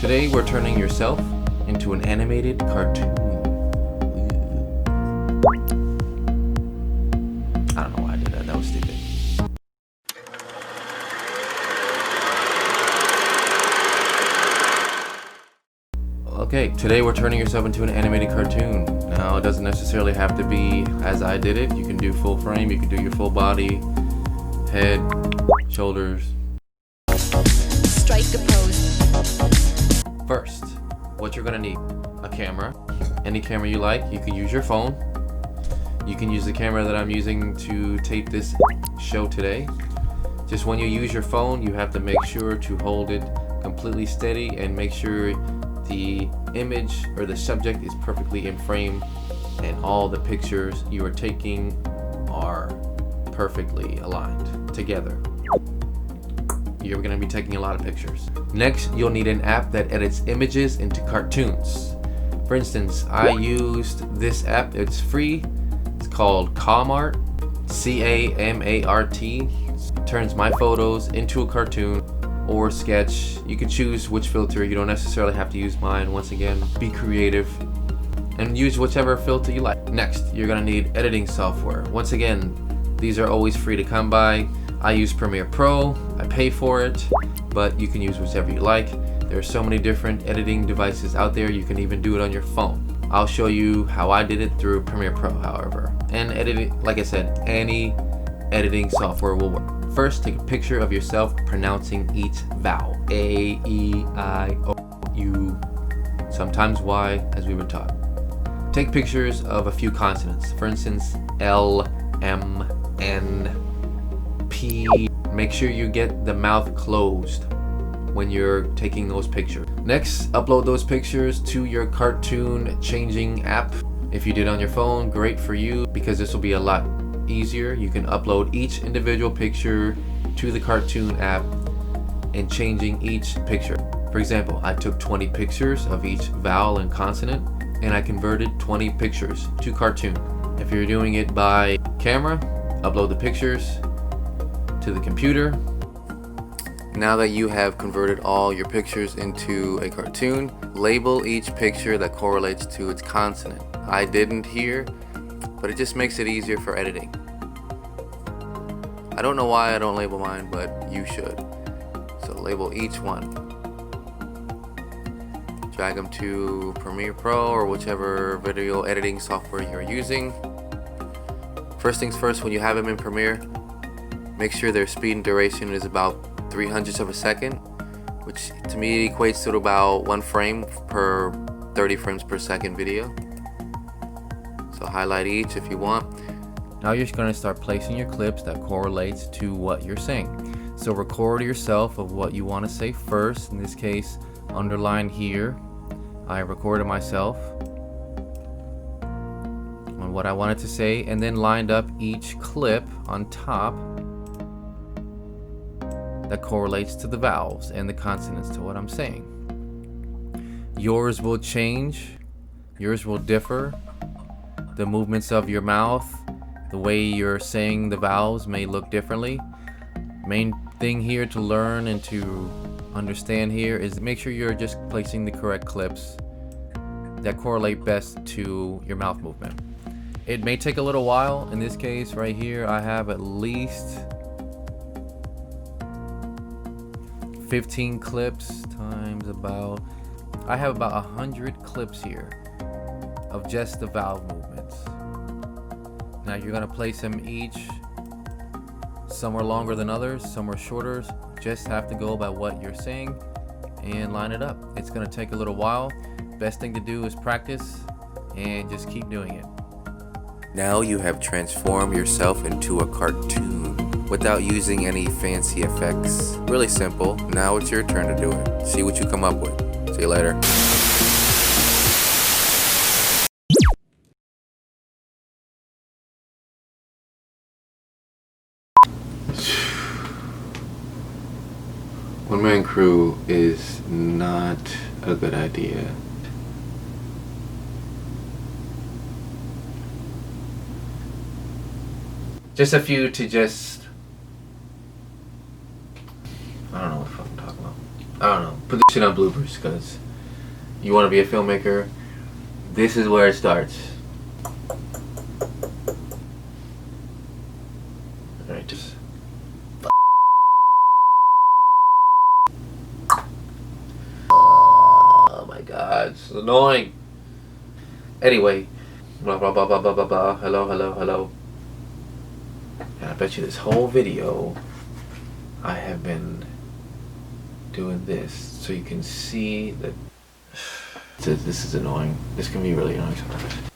Today we're turning yourself into an animated cartoon. I don't know why I did that. That was stupid. Okay, today we're turning yourself into an animated cartoon. Now, it doesn't necessarily have to be as I did it. You can do full frame, you can do your full body, head, shoulders. Strike a pose. First, what you're gonna need: a camera, any camera you like. You can use your phone. You can use the camera that I'm using to tape this show today. Just when you use your phone, you have to make sure to hold it completely steady and make sure the image or the subject is perfectly in frame and all the pictures you are taking are perfectly aligned together. You're going to be taking a lot of pictures. Next, you'll need an app that edits images into cartoons. For instance, I used this app. It's free. It's called Camart, C-A-M-A-R-T. It turns my photos into a cartoon or sketch. You can choose which filter. You don't necessarily have to use mine. Once again, be creative and use whichever filter you like. Next, you're gonna need editing software. Once again, these are always free to come by. I use Premiere Pro. I pay for it, but you can use whichever you like. There are so many different editing devices out there. You can even do it on your phone. I'll show you how I did it through Premiere Pro, however. And editing, like I said, any editing software will work. First, take a picture of yourself pronouncing each vowel. A, E, I, O, U, sometimes Y, as we were taught. Take pictures of a few consonants. For instance, L, M, N, P. Make sure you get the mouth closed when you're taking those pictures. Next, upload those pictures to your cartoon changing app. If you did on your phone, great for you, because this will be a lot easier. You can upload each individual picture to the cartoon app and changing each picture. For example, I took 20 pictures of each vowel and consonant and I converted 20 pictures to cartoon. If you're doing it by camera, upload the pictures to the computer. Now that you have converted all your pictures into a cartoon, label each picture that correlates to its consonant. I didn't here, but it just makes it easier for editing. I don't know why I don't label mine, but you should. So label each one. Drag them to Premiere Pro or whichever video editing software you're using. First things first, when you have them in Premiere, make sure their speed and duration is about 300ths of a second, which to me equates to about 1 frame per 30 frames per second video. So highlight each if you want. Now you're just going to start placing your clips that correlates to what you're saying. So record yourself of what you want to say first. In this case, underline here. I recorded myself on what I wanted to say and then lined up each clip on top that correlates to the vowels and the consonants to what I'm saying. Yours will change. Yours will differ. The movements of your mouth, the way you're saying the vowels may look differently. Main thing here to learn and to understand here is make sure you're just placing the correct clips that correlate best to your mouth movement. It may take a little while. In this case right here, I have at least 15 clips times about, I have about 100 clips here of just the vowel movements. Now you're gonna place them each. Some are longer than others, some are shorter. Just have to go by what you're saying and line it up. It's gonna take a little while. Best thing to do is practice and just keep doing it. Now you have transformed yourself into a cartoon without using any fancy effects. Really simple. Now it's your turn to do it. See what you come up with. See you later. One-man crew is not a good idea. Just a few to just, I don't know what the fuck I'm talking about. I don't know, put this shit on bloopers, because you want to be a filmmaker, this is where it starts. Alright, just... Oh my god, it's annoying. Anyway, blah blah blah blah blah blah blah, hello. And I bet you this whole video I have been doing this so you can see that this is annoying. This can be really annoying sometimes.